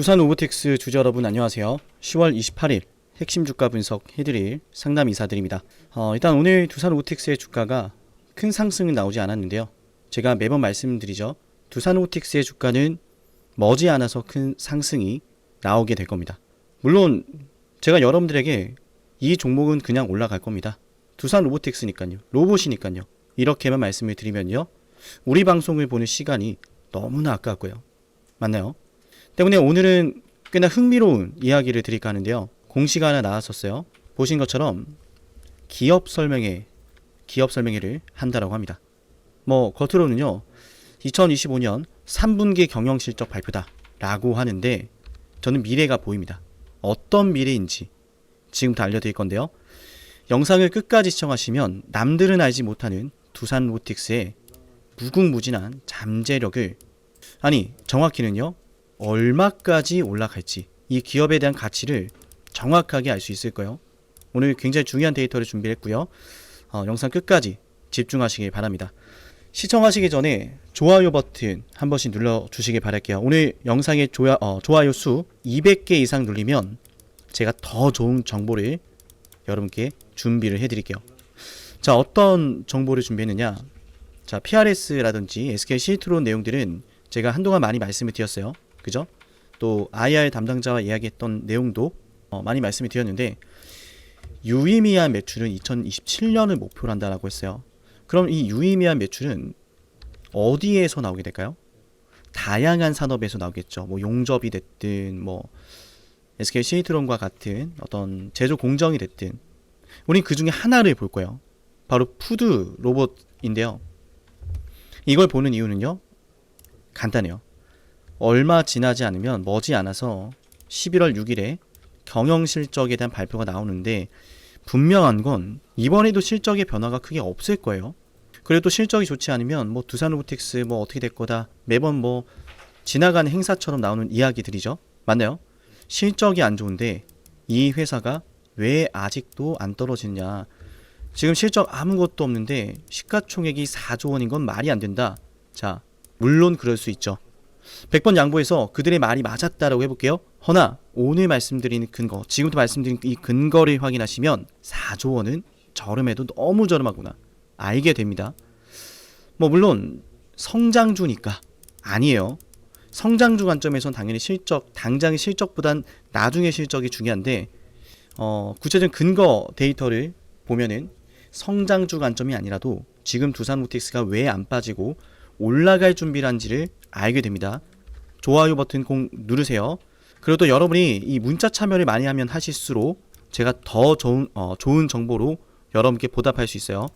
두산 오브텍스 주주 여러분 안녕하세요. 10월 28일 핵심 주가 분석 해드릴 상담 이사드립니다. 일단 오늘 두산 오브텍스의 주가가 큰 상승은 나오지 않았는데요. 제가 매번 말씀드리죠. 두산 오브텍스의 주가는 머지않아서 큰 상승이 나오게 될 겁니다. 물론 제가 여러분들에게 이 종목은 그냥 올라갈 겁니다. 두산 로보텍스니까요. 로봇이니까요. 이렇게만 말씀을 드리면요. 우리 방송을 보는 시간이 너무나 아깝고요. 맞나요? 때문에 오늘은 꽤나 흥미로운 이야기를 드릴까 하는데요. 공시가 하나 나왔었어요. 보신 것처럼 기업 설명회를 한다라고 합니다. 겉으로는요. 2025년 3분기 경영실적 발표다 라고 하는데 저는 미래가 보입니다. 어떤 미래인지 지금부터 알려드릴 건데요. 영상을 끝까지 시청하시면 남들은 알지 못하는 두산 로보틱스의 무궁무진한 잠재력을, 정확히는요. 얼마까지 올라갈지, 이 기업에 대한 가치를 정확하게 알 수 있을 거예요. 오늘 굉장히 중요한 데이터를 준비했고요. 영상 끝까지 집중하시길 바랍니다. 시청하시기 전에 좋아요 버튼 한 번씩 눌러주시길 바랄게요. 오늘 영상의 좋아요 수 200개 이상 눌리면 제가 더 좋은 정보를 여러분께 준비를 해드릴게요. 자, 어떤 정보를 준비했느냐. 자, PRS라든지 SK 시트론 내용들은 제가 한동안 많이 말씀을 드렸어요. 그죠? 또 IR 담당자와 이야기했던 내용도 많이 말씀을 드렸는데, 유의미한 매출은 2027년을 목표로 한다라고 했어요. 그럼 이 유의미한 매출은 어디에서 나오게 될까요? 다양한 산업에서 나오겠죠. 용접이 됐든 SK 시트론과 같은 어떤 제조 공정이 됐든 우린 그 중에 하나를 볼 거예요. 바로 푸드 로봇인데요. 이걸 보는 이유는요. 간단해요. 얼마 지나지 않으면 머지않아서 11월 6일에 경영실적에 대한 발표가 나오는데, 분명한 건 이번에도 실적의 변화가 크게 없을 거예요. 그래도 실적이 좋지 않으면 두산 로보틱스 어떻게 될 거다, 매번 지나가는 행사처럼 나오는 이야기들이죠. 맞나요? 실적이 안 좋은데 이 회사가 왜 아직도 안 떨어지느냐. 지금 실적 아무것도 없는데 시가총액이 4조 원인 건 말이 안 된다. 자, 물론 그럴 수 있죠. 100번 양보해서 그들의 말이 맞았다라고 해볼게요. 허나 오늘 말씀드리는 근거, 지금부터 말씀드린 이 근거를 확인하시면 4조 원은 저렴해도 너무 저렴하구나 알게 됩니다. 물론 성장주니까 아니에요. 성장주 관점에선 당연히 당장의 실적보단 나중의 실적이 중요한데, 구체적인 근거 데이터를 보면은 성장주 관점이 아니라도 지금 두산 로보틱스가 왜 안 빠지고 올라갈 준비를 한지를 알게 됩니다. 좋아요 버튼 꼭 누르세요. 그리고 또 여러분이 이 문자 참여를 많이 하면 하실수록 제가 더 좋은 정보로 여러분께 보답할 수 있어요.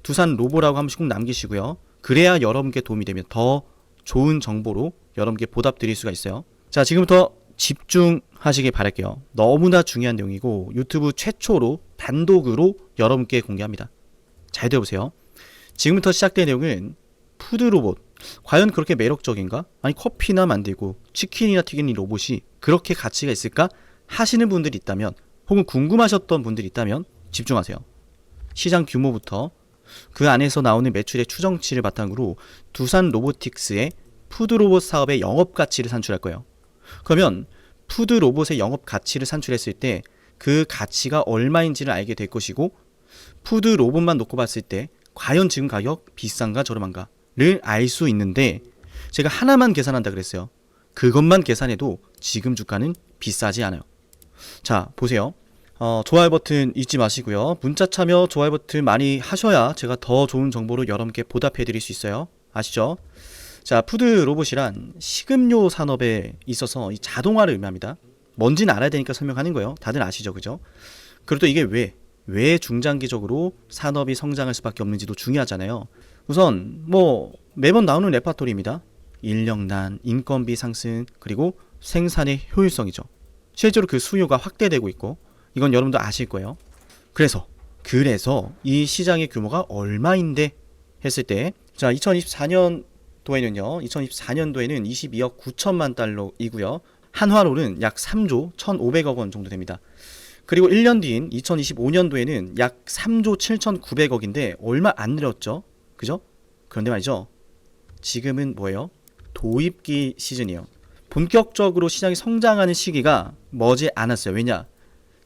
두산 로보라고 한 번씩 꼭 남기시고요. 그래야 여러분께 도움이 되면 더 좋은 정보로 여러분께 보답드릴 수가 있어요. 자, 지금부터 집중하시길 바랄게요. 너무나 중요한 내용이고 유튜브 최초로 단독으로 여러분께 공개합니다. 잘 들어보세요. 지금부터 시작된 내용은 푸드 로봇, 과연 그렇게 매력적인가? 커피나 만들고 치킨이나 튀기는 로봇이 그렇게 가치가 있을까? 하시는 분들이 있다면, 혹은 궁금하셨던 분들이 있다면 집중하세요. 시장 규모부터 그 안에서 나오는 매출의 추정치를 바탕으로 두산 로보틱스의 푸드 로봇 사업의 영업 가치를 산출할 거예요. 그러면 푸드 로봇의 영업 가치를 산출했을 때 그 가치가 얼마인지를 알게 될 것이고, 푸드 로봇만 놓고 봤을 때 과연 지금 가격 비싼가 저렴한가를 알 수 있는데, 제가 하나만 계산한다 그랬어요. 그것만 계산해도 지금 주가는 비싸지 않아요. 자, 보세요. 좋아요 버튼 잊지 마시고요. 문자 참여, 좋아요 버튼 많이 하셔야 제가 더 좋은 정보로 여러분께 보답해 드릴 수 있어요. 아시죠? 자, 푸드 로봇이란 식음료 산업에 있어서 이 자동화를 의미합니다. 뭔지는 알아야 되니까 설명하는 거예요. 다들 아시죠? 그죠? 그리고 또 이게 왜 중장기적으로 산업이 성장할 수밖에 없는지도 중요하잖아요. 우선 매번 나오는 레파토리입니다. 인력난, 인건비 상승, 그리고 생산의 효율성이죠. 실제로 그 수요가 확대되고 있고, 이건 여러분도 아실 거예요. 그래서 이 시장의 규모가 얼마인데 했을 때, 자, 2024년도에는 22억 9천만 달러이고요. 한화로는 약 3조 1,500억 원 정도 됩니다. 그리고 1년 뒤인 2025년도에는 약 3조 7,900억인데 얼마 안 늘었죠. 그죠? 그런데 말이죠. 지금은 뭐예요? 도입기 시즌이에요. 본격적으로 시장이 성장하는 시기가 머지 않았어요. 왜냐?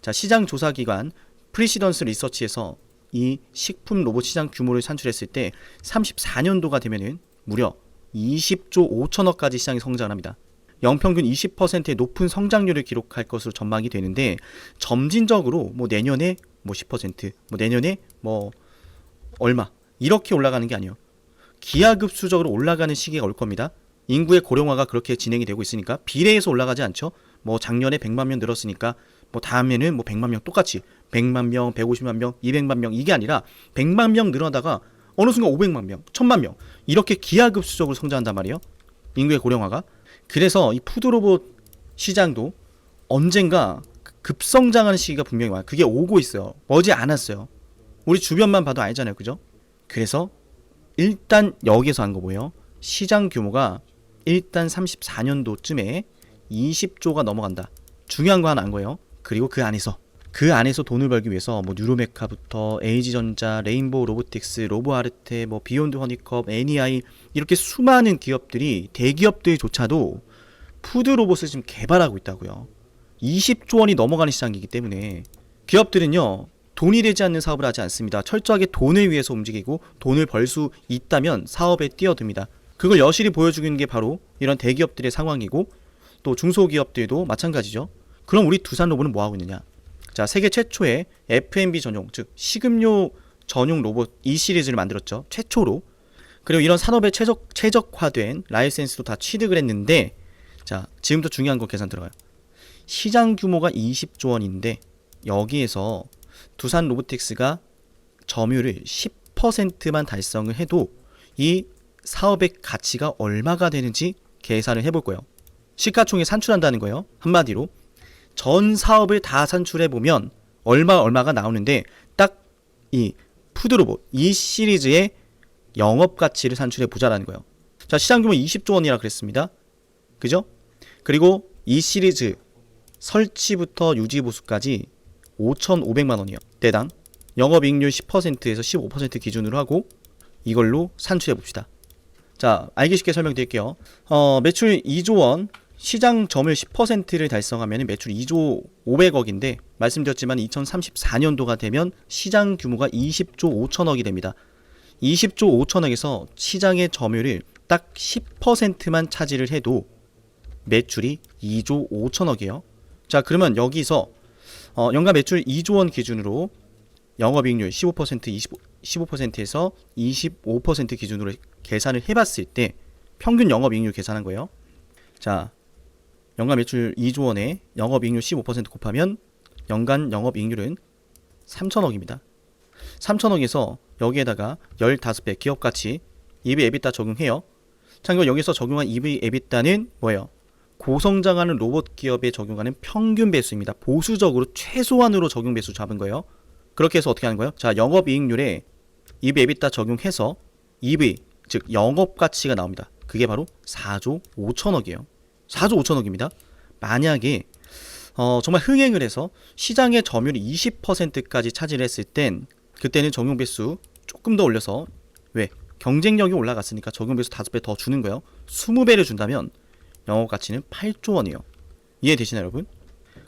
자, 시장 조사기관 프리시던스 리서치에서 이 식품 로봇 시장 규모를 산출했을 때 34년도가 되면은 무려 20조 5천억까지 시장이 성장합니다. 연평균 20%의 높은 성장률을 기록할 것으로 전망이 되는데, 점진적으로 뭐 내년에 뭐 10%, 뭐 내년에 뭐 얼마 이렇게 올라가는 게 아니에요. 기하급수적으로 올라가는 시기가 올 겁니다. 인구의 고령화가 그렇게 진행이 되고 있으니까 비례해서 올라가지 않죠. 뭐 작년에 100만 명 늘었으니까 뭐 다음에는 뭐 100만 명 똑같이 100만 명, 150만 명, 200만 명 이게 아니라 100만 명 늘어나다가 어느 순간 500만 명, 1000만 명 이렇게 기하급수적으로 성장한단 말이에요. 인구의 고령화가. 그래서 이 푸드로봇 시장도 언젠가 급성장하는 시기가 분명히 와요. 그게 오고 있어요. 머지 않았어요. 우리 주변만 봐도 알잖아요. 그죠? 그래서 일단 여기서 한 거 뭐예요? 시장 규모가 일단 34년도쯤에 20조가 넘어간다. 중요한 거 하나 안 거예요. 그리고 그 안에서 돈을 벌기 위해서 뭐 뉴로메카부터 LG전자, 레인보우 로보틱스, 로보아르테, 뭐 비욘드 허니컵, NEI 이렇게 수많은 기업들이, 대기업들조차도 푸드 로봇을 지금 개발하고 있다고요. 20조 원이 넘어가는 시장이기 때문에 기업들은요, 돈이 되지 않는 사업을 하지 않습니다. 철저하게 돈을 위해서 움직이고 돈을 벌 수 있다면 사업에 뛰어듭니다. 그걸 여실히 보여주고 있는 게 바로 이런 대기업들의 상황이고, 또 중소기업들도 마찬가지죠. 그럼 우리 두산로봇은 뭐 하고 있느냐? 자, 세계 최초의 F&B 전용, 즉 식음료 전용 로봇 E 시리즈를 만들었죠. 최초로. 그리고 이런 산업에 최적화된 라이센스도 다 취득을 했는데, 자, 지금부터 중요한 거 계산 들어가요. 시장 규모가 20조 원인데 여기에서 두산 로보틱스가 점유율을 10%만 달성을 해도 이 사업의 가치가 얼마가 되는지 계산을 해볼 거예요. 시가총액 산출한다는 거예요. 한마디로 전 사업을 다 산출해보면 얼마가 나오는데, 딱 이 푸드로봇 이 시리즈의 영업가치를 산출해보자라는 거예요. 자, 시장규모 20조 원이라 그랬습니다. 그죠? 그리고 이 시리즈 설치부터 유지보수까지 5,500만 원이에요. 대당. 영업이익률 10%에서 15% 기준으로 하고 이걸로 산출해봅시다. 자, 알기 쉽게 설명드릴게요. 매출 2조 원, 시장 점유율 10%를 달성하면 매출 2조 500억인데, 말씀드렸지만 2034년도가 되면 시장 규모가 20조 5천억이 됩니다. 20조 5천억에서 시장의 점유율을 딱 10%만 차지를 해도 매출이 2조 5천억이에요. 자, 그러면 여기서 연간 매출 2조 원 기준으로 영업이익률 15%, 15%에서 25% 기준으로 계산을 해봤을 때 평균 영업이익률 계산한 거예요. 자, 연간 매출 2조 원에 영업이익률 15% 곱하면 연간 영업이익률은 3천억입니다. 3천억에서 여기에다가 15배 기업가치 EV EBITDA 적용해요. 참고로 여기서 적용한 EV EBITDA는 뭐예요? 고성장하는 로봇 기업에 적용하는 평균 배수입니다. 보수적으로 최소한으로 적용 배수 잡은 거예요. 그렇게 해서 어떻게 하는 거예요? 자, 영업이익률에 EV EBITDA 적용해서 EV, 즉 영업가치가 나옵니다. 그게 바로 4조 5천억이에요. 4조 5천억입니다. 만약에 정말 흥행을 해서 시장의 점유율이 20%까지 차지를 했을 땐, 그때는 적용 배수 조금 더 올려서, 왜? 경쟁력이 올라갔으니까 적용 배수 5배 더 주는 거예요. 20배를 준다면 영업 가치는 8조 원이에요. 이해되시나요, 여러분?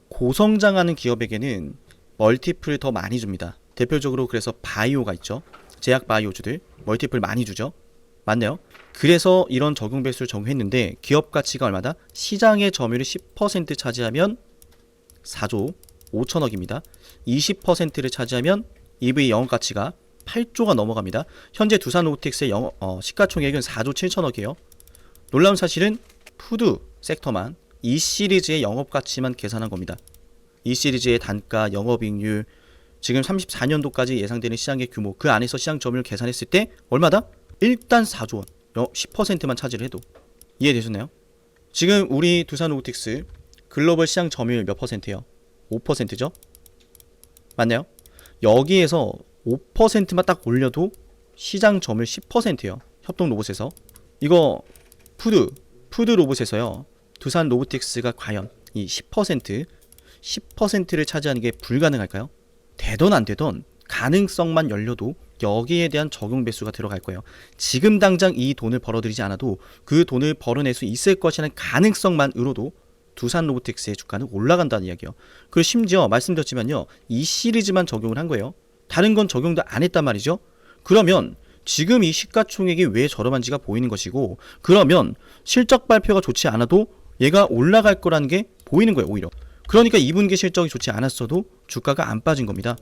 고성장하는 기업에게는 멀티플을 더 많이 줍니다. 대표적으로 그래서 바이오가 있죠. 제약 바이오주들 멀티플 많이 주죠. 맞나요? 그래서 이런 적용 배수를 적용했는데 기업 가치가 얼마다? 시장의 점유율이 10% 차지하면 4조 5천억입니다. 20%를 차지하면 EV 영업 가치가 8조가 넘어갑니다. 현재 두산 로보틱스의 시가총액은 4조 7천억이에요. 놀라운 사실은 푸드 섹터만 이 시리즈의 영업가치만 계산한 겁니다. 이 시리즈의 단가, 영업이익률, 지금 34년도까지 예상되는 시장의 규모, 그 안에서 시장 점유율 계산했을 때 얼마다? 일단 4조 원, 10%만 차지를 해도. 이해되셨나요? 지금 우리 두산 로보틱스 글로벌 시장 점유율 몇 퍼센트예요? 5%죠? 맞나요? 여기에서 5%만 딱 올려도 시장 점유율 10%예요. 협동 로봇에서. 이거 푸드 로봇에서요. 두산 로보틱스가 과연 이 10%를 차지하는 게 불가능할까요? 되던 안 되던 가능성만 열려도 여기에 대한 적용 배수가 들어갈 거예요. 지금 당장 이 돈을 벌어들이지 않아도 그 돈을 벌어낼 수 있을 것이라는 가능성만으로도 두산 로보틱스의 주가는 올라간다는 이야기예요. 그리고 심지어 말씀드렸지만요, 이 시리즈만 적용을 한 거예요. 다른 건 적용도 안 했단 말이죠. 그러면 지금 이 시가총액이 왜 저렴한지가 보이는 것이고, 그러면 실적 발표가 좋지 않아도 얘가 올라갈 거라는 게 보이는 거예요, 오히려. 그러니까 2분기 실적이 좋지 않았어도 주가가 안 빠진 겁니다.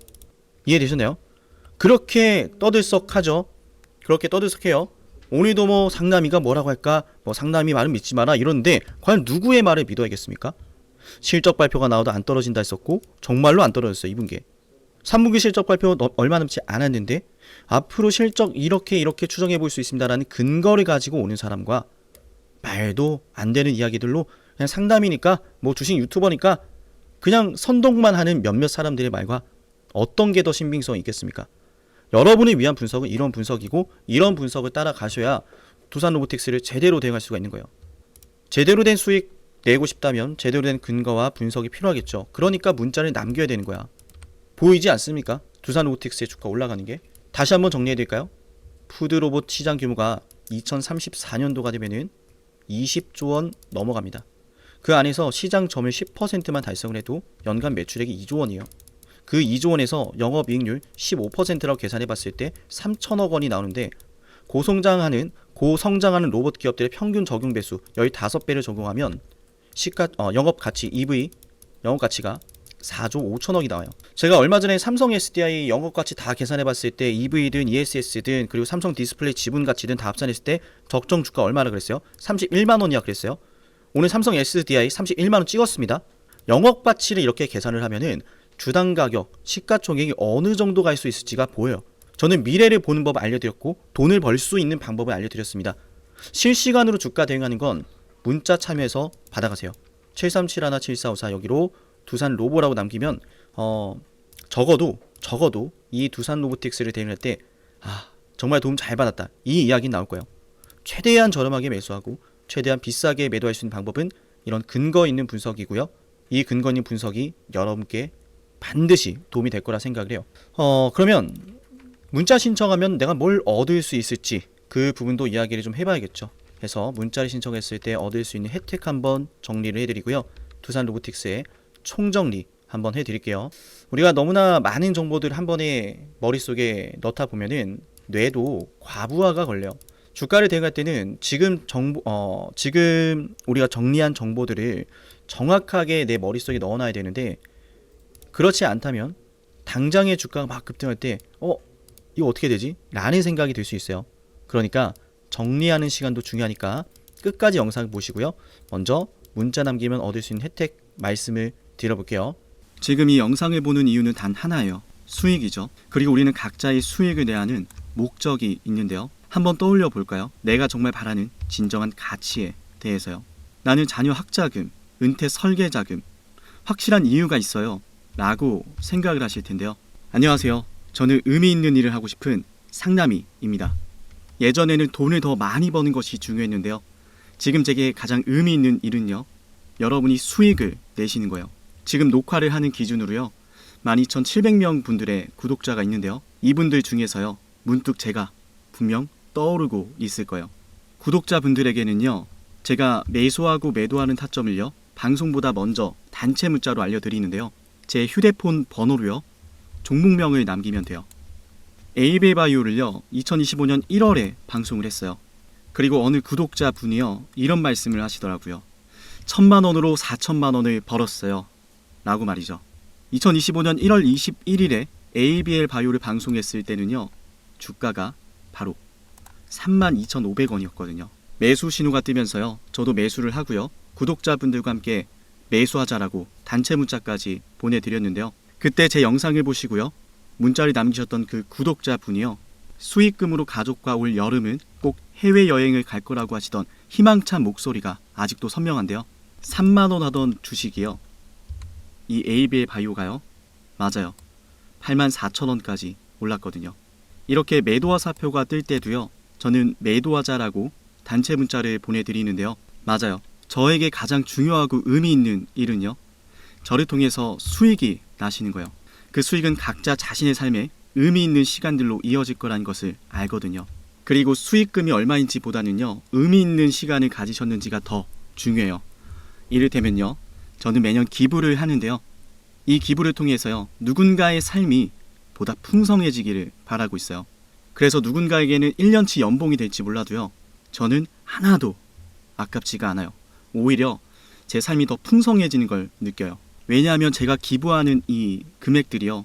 이해되셨나요? 그렇게 떠들썩하죠. 그렇게 떠들썩해요. 오늘도 뭐 상남이가 뭐라고 할까, 뭐 상남이 말은 믿지 마라 이러는데 과연 누구의 말을 믿어야겠습니까? 실적 발표가 나와도 안 떨어진다 했었고 정말로 안 떨어졌어요. 2분기에 3분기 실적 발표 얼마 남지 않았는데 앞으로 실적 이렇게 추정해 볼 수 있습니다라는 근거를 가지고 오는 사람과 말도 안 되는 이야기들로 그냥 상담이니까 뭐 주식 유튜버니까 그냥 선동만 하는 몇몇 사람들의 말과 어떤 게 더 신빙성이 있겠습니까? 여러분을 위한 분석은 이런 분석이고 이런 분석을 따라가셔야 두산 로보틱스를 제대로 대응할 수가 있는 거예요. 제대로 된 수익 내고 싶다면 제대로 된 근거와 분석이 필요하겠죠. 그러니까 문자를 남겨야 되는 거야. 보이지 않습니까? 두산 로보틱스의 주가 올라가는 게. 다시 한번 정리해드릴까요? 푸드로봇 시장 규모가 2034년도가 되면은 20조 원 넘어갑니다. 그 안에서 시장 점유율 10%만 달성을 해도 연간 매출액이 2조 원이에요. 그 2조 원에서 영업이익률 15%라고 계산해봤을 때 3천억 원이 나오는데 고성장하는 로봇 기업들의 평균 적용 배수 15배를 적용하면 영업가치 EV 영업가치가 4조 5천억이 나와요. 제가 얼마 전에 삼성 SDI 영업가치 다 계산해봤을 때 EV든 ESS든 그리고 삼성 디스플레이 지분가치든 다 합산했을 때 적정 주가 얼마나 그랬어요? 31만원이야 그랬어요. 오늘 삼성 SDI 31만원 찍었습니다. 영업가치를 이렇게 계산을 하면은 주당 가격, 시가총액이 어느 정도 갈 수 있을지가 보여요. 저는 미래를 보는 법 알려드렸고 돈을 벌 수 있는 방법을 알려드렸습니다. 실시간으로 주가 대응하는 건 문자 참여해서 받아가세요. 7371-7454 여기로 두산 로보라고 남기면 적어도 이 두산 로보틱스를 대응할 때 정말 도움 잘 받았다 이 이야기 나올 거예요. 최대한 저렴하게 매수하고 최대한 비싸게 매도할 수 있는 방법은 이런 근거 있는 분석이고요. 이 근거 있는 분석이 여러분께 반드시 도움이 될 거라 생각을 해요. 그러면 문자 신청하면 내가 뭘 얻을 수 있을지 그 부분도 이야기를 좀 해봐야겠죠. 그래서 문자를 신청했을 때 얻을 수 있는 혜택 한번 정리를 해드리고요. 두산 로보틱스의 총정리 한번 해드릴게요. 우리가 너무나 많은 정보들을 한 번에 머릿속에 넣다 보면은 뇌도 과부하가 걸려요. 주가를 대응할 때는 지금 우리가 정리한 정보들을 정확하게 내 머릿속에 넣어놔야 되는데 그렇지 않다면 당장의 주가가 막 급등할 때 이거 어떻게 되지? 라는 생각이 들 수 있어요. 그러니까 정리하는 시간도 중요하니까 끝까지 영상을 보시고요. 먼저 문자 남기면 얻을 수 있는 혜택 말씀을 드려볼게요. 지금 이 영상을 보는 이유는 단 하나예요. 수익이죠. 그리고 우리는 각자의 수익을 내야 하는 목적이 있는데요. 한번 떠올려 볼까요? 내가 정말 바라는 진정한 가치에 대해서요. 나는 자녀 학자금, 은퇴 설계자금, 확실한 이유가 있어요 라고 생각을 하실 텐데요. 안녕하세요. 저는 의미 있는 일을 하고 싶은 상남이입니다. 예전에는 돈을 더 많이 버는 것이 중요했는데요. 지금 제게 가장 의미 있는 일은요. 여러분이 수익을 내시는 거예요. 지금 녹화를 하는 기준으로요. 12,700명 분들의 구독자가 있는데요. 이분들 중에서요. 문득 제가 분명 떠오르고 있을 거예요. 구독자분들에게는요. 제가 매수하고 매도하는 타점을요. 방송보다 먼저 단체 문자로 알려드리는데요. 제 휴대폰 번호로요. 종목명을 남기면 돼요. 에이벨 바이오를요. 2025년 1월에 방송을 했어요. 그리고 어느 구독자분이요. 이런 말씀을 하시더라고요. 1,000만 원으로 4천만 원을 벌었어요. 라고 말이죠. 2025년 1월 21일에 ABL 바이오를 방송했을 때는요. 주가가 바로 32,500원이었거든요. 매수 신호가 뜨면서요. 저도 매수를 하고요. 구독자분들과 함께 매수하자라고 단체 문자까지 보내드렸는데요. 그때 제 영상을 보시고요. 문자를 남기셨던 그 구독자분이요. 수익금으로 가족과 올 여름은 꼭 해외여행을 갈 거라고 하시던 희망찬 목소리가 아직도 선명한데요. 3만원 하던 주식이요. 이 ABL 바이오가요. 맞아요. 84,000원까지 올랐거든요. 이렇게 매도와 사표가 뜰 때도요. 저는 매도하자라고 단체 문자를 보내드리는데요. 맞아요. 저에게 가장 중요하고 의미 있는 일은요. 저를 통해서 수익이 나시는 거예요. 그 수익은 각자 자신의 삶에 의미 있는 시간들로 이어질 거라는 것을 알거든요. 그리고 수익금이 얼마인지 보다는요, 의미 있는 시간을 가지셨는지가 더 중요해요. 이를테면요, 저는 매년 기부를 하는데요. 이 기부를 통해서요, 누군가의 삶이 보다 풍성해지기를 바라고 있어요. 그래서 누군가에게는 1년치 연봉이 될지 몰라도요, 저는 하나도 아깝지가 않아요. 오히려 제 삶이 더 풍성해지는 걸 느껴요. 왜냐하면 제가 기부하는 이 금액들이요,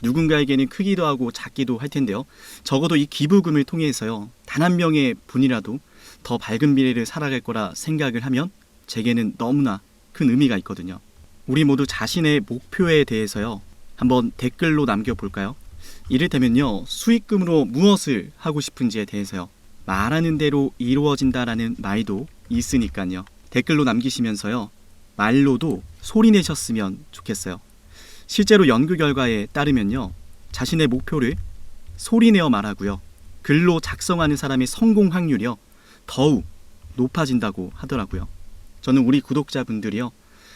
누군가에게는 크기도 하고 작기도 할 텐데요, 적어도 이 기부금을 통해서요, 단 한 명의 분이라도 더 밝은 미래를 살아갈 거라 생각을 하면 제게는 너무나 큰 의미가 있거든요. 우리 모두 자신의 목표에 대해서요, 한번 댓글로 남겨볼까요? 이를테면요, 수익금으로 무엇을 하고 싶은지에 대해서요, 말하는 대로 이루어진다라는 말도 있으니까요. 댓글로 남기시면서요, 말로도 소리내셨으면 좋겠어요. 실제로 연구 결과에 따르면요, 자신의 목표를 소리내어 말하고요, 글로 작성하는 사람의 성공 확률이요, 더욱 높아진다고 하더라고요. 저는 우리 구독자분들이요,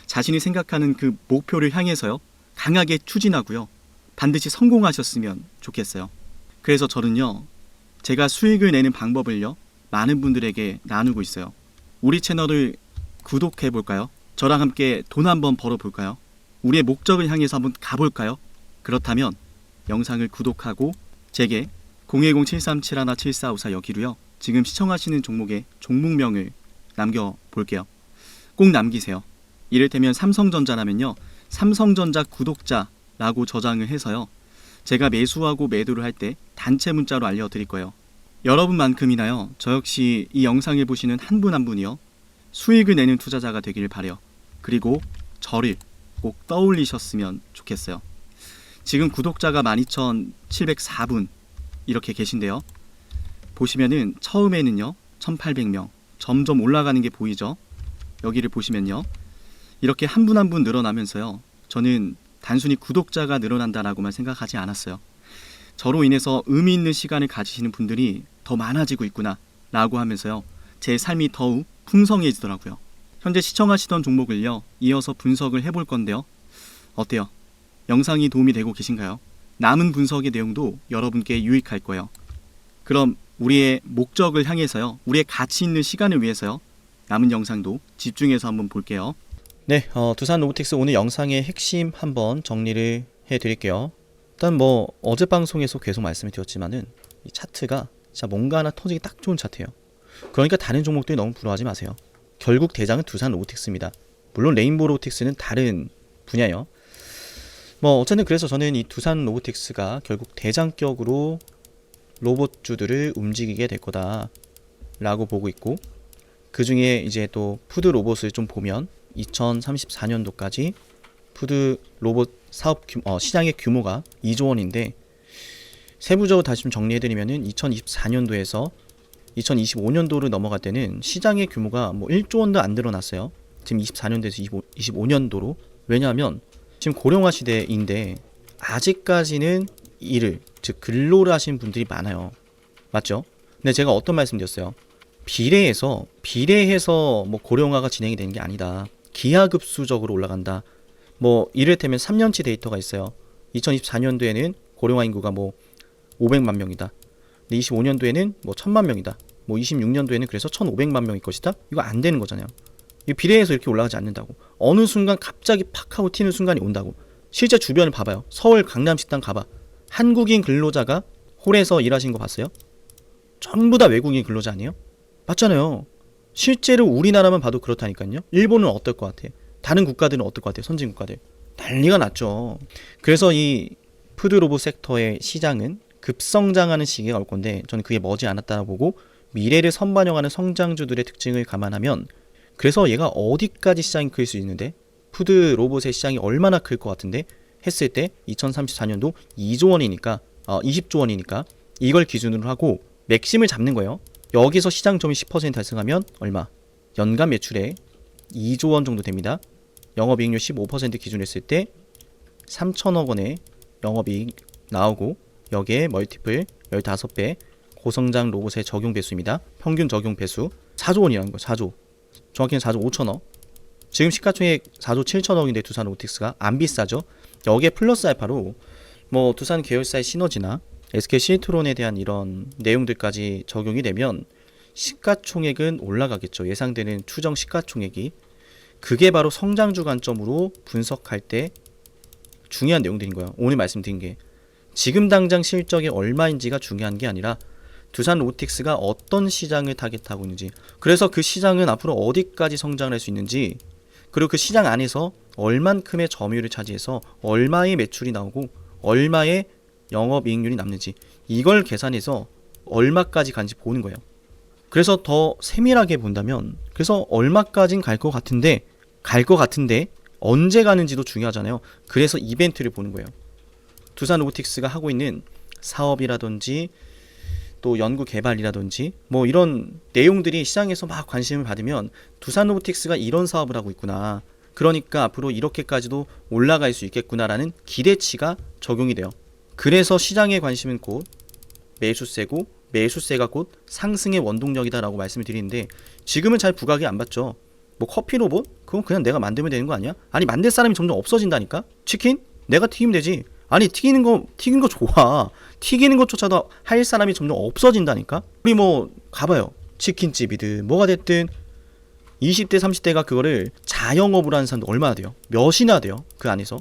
자신이 생각하는 그 목표를 향해서요, 강하게 추진하고요, 반드시 성공하셨으면 좋겠어요. 그래서 저는요, 제가 수익을 내는 방법을요, 많은 분들에게 나누고 있어요. 우리 채널을 구독해볼까요? 저랑 함께 돈 한번 벌어볼까요? 우리의 목적을 향해서 한번 가볼까요? 그렇다면 영상을 구독하고 제게 010-7371-7454 여기로요, 지금 시청하시는 종목의 종목명을 남겨볼게요. 꼭 남기세요. 이를테면 삼성전자라면요, 삼성전자 구독자라고 저장을 해서요, 제가 매수하고 매도를 할 때 단체 문자로 알려드릴 거예요. 여러분만큼이나요, 저 역시 이 영상을 보시는 한 분 한 분이요, 수익을 내는 투자자가 되기를 바라요. 그리고 저를 꼭 떠올리셨으면 좋겠어요. 지금 구독자가 12,704분 이렇게 계신데요, 보시면은 처음에는요 1,800명 점점 올라가는 게 보이죠. 여기를 보시면요, 이렇게 한 분 한 분 늘어나면서요, 저는 단순히 구독자가 늘어난다라고만 생각하지 않았어요. 저로 인해서 의미 있는 시간을 가지시는 분들이 더 많아지고 있구나 라고 하면서요, 제 삶이 더욱 풍성해지더라고요. 현재 시청하시던 종목을요, 이어서 분석을 해볼 건데요, 어때요? 영상이 도움이 되고 계신가요? 남은 분석의 내용도 여러분께 유익할 거예요. 그럼 우리의 목적을 향해서요, 우리의 가치 있는 시간을 위해서요, 남은 영상도 집중해서 한번 볼게요. 네, 두산 로보틱스 오늘 영상의 핵심 한번 정리를 해드릴게요. 일단 어제 방송에서 계속 말씀을 드렸지만은 이 차트가 진짜 뭔가 하나 터지기 딱 좋은 차트예요. 그러니까 다른 종목들이 너무 부러워하지 마세요. 결국 대장은 두산 로보틱스입니다. 물론 레인보우 로보틱스는 다른 분야예요. 어쨌든 그래서 저는 이 두산 로보틱스가 결국 대장격으로 로봇주들을 움직이게 될 거다 라고 보고 있고, 그 중에 이제 또 푸드 로봇을 좀 보면 2034년도까지 푸드 로봇 사업 시장의 규모가 2조 원인데, 세부적으로 다시 좀 정리해드리면은 2024년도에서 2025년도로 넘어갈 때는 시장의 규모가 1조 원도 안 늘어났어요. 지금 24년도에서 25년도로. 왜냐하면 지금 고령화 시대인데 아직까지는 일을, 즉 근로를 하시는 분들이 많아요. 맞죠? 근데 제가 어떤 말씀 드렸어요? 비례해서 고령화가 진행이 되는 게 아니다. 기하급수적으로 올라간다. 이를테면 3년치 데이터가 있어요. 2024년도에는 고령화 인구가 500만 명이다. 근데 25년도에는 1000만 명이다. 26년도에는 그래서 1500만 명일 것이다. 이거 안 되는 거잖아요. 이 비례해서 이렇게 올라가지 않는다고. 어느 순간 갑자기 팍 하고 튀는 순간이 온다고. 실제 주변을 봐봐요. 서울 강남식당 가봐. 한국인 근로자가 홀에서 일하신 거 봤어요? 전부 다 외국인 근로자 아니에요? 맞잖아요. 실제로 우리나라만 봐도 그렇다니까요. 일본은 어떨 것 같아? 다른 국가들은 어떨 것 같아요? 선진 국가들. 난리가 났죠. 그래서 이 푸드 로봇 섹터의 시장은 급성장하는 시기가 올 건데, 저는 그게 머지않았다고 보고, 미래를 선반영하는 성장주들의 특징을 감안하면, 그래서 얘가 어디까지 시장이 클 수 있는데, 푸드 로봇의 시장이 얼마나 클 것 같은데 했을 때 2034년도 2조 원이니까 20조 원이니까 이걸 기준으로 하고 맥심을 잡는 거예요. 여기서 시장 점유율 10% 달성하면 얼마? 연간 매출에 2조 원 정도 됩니다. 영업이익률 15% 기준으로 했을 때 3천억 원의 영업이익 나오고, 여기에 멀티플 15배 고성장 로봇의 적용 배수입니다. 평균 적용 배수 4조 원이라는 거예요. 4조. 정확히는 4조 5천억. 지금 시가총액 4조 7천억인데 두산 로보틱스가 안 비싸죠. 여기에 플러스 알파로 뭐 두산 계열사의 시너지나 SK 시트론에 대한 이런 내용들까지 적용이 되면 시가총액은 올라가겠죠. 예상되는 추정 시가총액이. 그게 바로 성장주 관점으로 분석할 때 중요한 내용들인 거예요. 오늘 말씀드린 게 지금 당장 실적이 얼마인지가 중요한 게 아니라 두산 로보틱스가 어떤 시장을 타겟하고 있는지, 그래서 그 시장은 앞으로 어디까지 성장을 할 수 있는지, 그리고 그 시장 안에서 얼만큼의 점유율을 차지해서 얼마의 매출이 나오고 얼마의 영업이익률이 남는지, 이걸 계산해서 얼마까지 간지 보는 거예요. 그래서 더 세밀하게 본다면, 그래서 얼마까진 갈 것 같은데 언제 가는지도 중요하잖아요. 그래서 이벤트를 보는 거예요. 두산 로보틱스가 하고 있는 사업이라든지 또 연구 개발이라든지 뭐 이런 내용들이 시장에서 막 관심을 받으면 두산 로보틱스가 이런 사업을 하고 있구나, 그러니까 앞으로 이렇게까지도 올라갈 수 있겠구나라는 기대치가 적용이 돼요. 그래서 시장의 관심은 곧 매수세고, 매수세가 곧 상승의 원동력이다라고 말씀을 드리는데, 지금은 잘 부각이 안 받죠. 뭐 커피 로봇? 그건 그냥 내가 만들면 되는 거 아니야? 아니, 만들 사람이 점점 없어진다니까? 치킨? 내가 튀기면 되지. 아니, 튀긴 거 좋아. 튀기는 것조차도 할 사람이 점점 없어진다니까? 우리 뭐 가봐요. 치킨집이든 뭐가 됐든 20대 30대가 그거를 자영업으로 하는 사람도 얼마나 돼요? 몇이나 돼요? 그 안에서?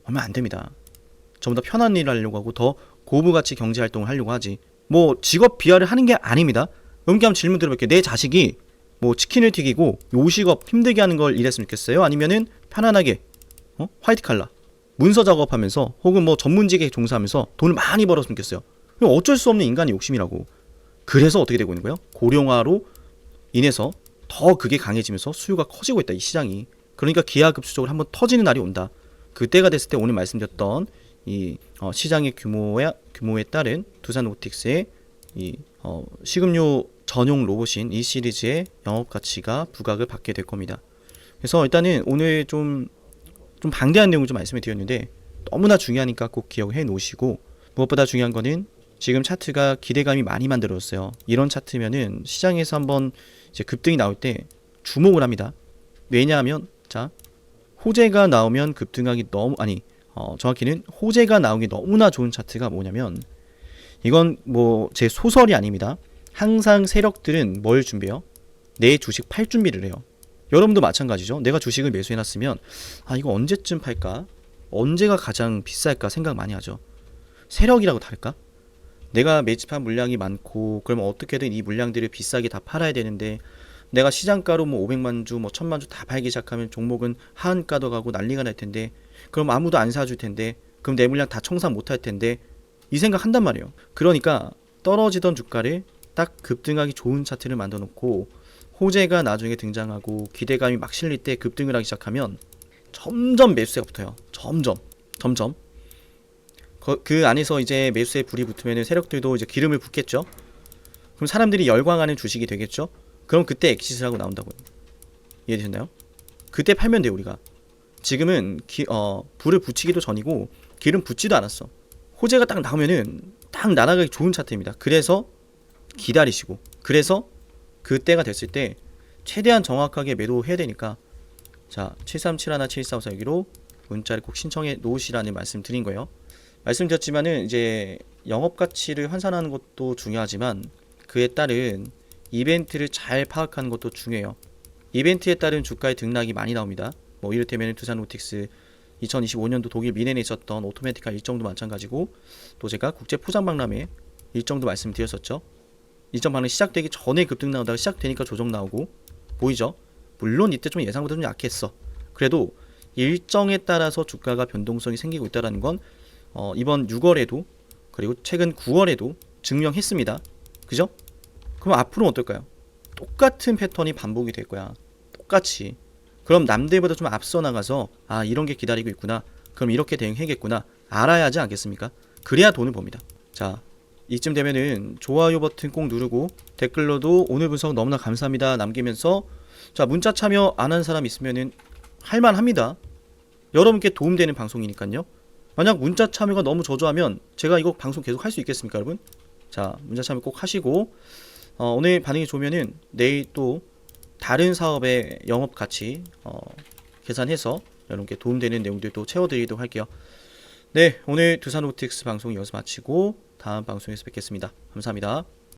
얼마 안 됩니다. 전부 다 편한 일을 하려고 하고 더 고부가치 경제활동을 하려고 하지, 뭐 직업 비하를 하는 게 아닙니다. 그럼 질문 드려볼게요. 내 자식이 뭐 치킨을 튀기고 요식업 힘들게 하는 걸 일했으면 좋겠어요? 아니면은 편안하게 화이트 칼라 문서 작업하면서 혹은 뭐 전문직에 종사하면서 돈을 많이 벌었으면 좋겠어요? 어쩔 수 없는 인간의 욕심이라고. 그래서 어떻게 되고 있는 거예요? 고령화로 인해서 더 그게 강해지면서 수요가 커지고 있다, 이 시장이. 그러니까 기하급수적으로 한번 터지는 날이 온다. 그때가 됐을 때 오늘 말씀드렸던 이 시장의 규모에 따른 두산 로보틱스의 이 식음료 전용 로봇인 이 시리즈의 영업 가치가 부각을 받게 될 겁니다. 그래서 일단은 오늘 좀 방대한 내용을 좀 말씀을 드렸는데 너무나 중요하니까 꼭 기억해 놓으시고, 무엇보다 중요한 거는 지금 차트가 기대감이 많이 만들어졌어요. 이런 차트면은 시장에서 한번 이제 급등이 나올 때 주목을 합니다. 왜냐하면 자, 호재가 나오면 급등하기 정확히는 호재가 나오기 너무나 좋은 차트가 뭐냐면, 이건 뭐 제 소설이 아닙니다. 항상 세력들은 뭘 준비해요? 내 주식 팔 준비를 해요. 여러분도 마찬가지죠. 내가 주식을 매수해놨으면 이거 언제쯤 팔까? 언제가 가장 비쌀까 생각 많이 하죠. 세력이라고 다를까? 내가 매집한 물량이 많고 그러면 어떻게든 이 물량들을 비싸게 다 팔아야 되는데, 내가 시장가로 뭐 500만 주, 뭐 1000만 주 다 팔기 시작하면 종목은 하한가도 가고 난리가 날 텐데, 그럼 아무도 안 사줄 텐데, 그럼 내 물량 다 청산 못할 텐데, 이 생각 한단 말이에요. 그러니까 떨어지던 주가를 딱 급등하기 좋은 차트를 만들어 놓고, 호재가 나중에 등장하고 기대감이 막 실릴 때 급등을 하기 시작하면 점점 매수세가 붙어요. 점점 그 안에서 이제 매수세에 불이 붙으면 세력들도 이제 기름을 붓겠죠. 그럼 사람들이 열광하는 주식이 되겠죠. 그럼 그때 엑시스를 하고 나온다고요. 이해되셨나요? 그때 팔면 돼요. 우리가 지금은 불을 붙이기도 전이고 기름 붓지도 않았어. 호재가 딱 나오면은 딱 날아가기 좋은 차트입니다. 그래서 기다리시고, 그래서 그때가 됐을 때 최대한 정확하게 매도해야 되니까, 자, 7371-7454 여기로 문자를 꼭 신청해 놓으시라는 말씀 드린 거예요. 말씀드렸지만은 이제 영업 가치를 환산하는 것도 중요하지만 그에 따른 이벤트를 잘 파악하는 것도 중요해요. 이벤트에 따른 주가의 등락이 많이 나옵니다. 뭐 이를테면 두산 로보틱스 2025년도 독일 미넨에 있었던 오토매티카 일정도 마찬가지고, 또 제가 국제 포장박람회 일정도 말씀드렸었죠. 일정 방향 시작되기 전에 급등 나오다가 시작되니까 조정 나오고, 보이죠? 물론 이때 좀 예상보다 좀 약했어. 그래도 일정에 따라서 주가가 변동성이 생기고 있다는 건 이번 6월에도 그리고 최근 9월에도 증명했습니다. 그죠? 그럼 앞으로는 어떨까요? 똑같은 패턴이 반복이 될 거야. 똑같이. 그럼 남들보다 좀 앞서 나가서 이런 게 기다리고 있구나, 그럼 이렇게 대응해야겠구나 알아야 하지 않겠습니까? 그래야 돈을 법니다. 자, 이쯤 되면은 좋아요 버튼 꼭 누르고 댓글로도 오늘 분석 너무나 감사합니다 남기면서, 자, 문자 참여 안 한 사람 있으면은 할만합니다. 여러분께 도움되는 방송이니까요. 만약 문자 참여가 너무 저조하면 제가 이거 방송 계속 할 수 있겠습니까, 여러분? 자, 문자 참여 꼭 하시고, 오늘 반응이 좋으면은 내일 또 다른 사업의 영업 가치 계산해서 여러분께 도움되는 내용들도 채워드리도록 할게요. 네, 오늘 두산로보틱스 방송 여기서 마치고 다음 방송에서 뵙겠습니다. 감사합니다.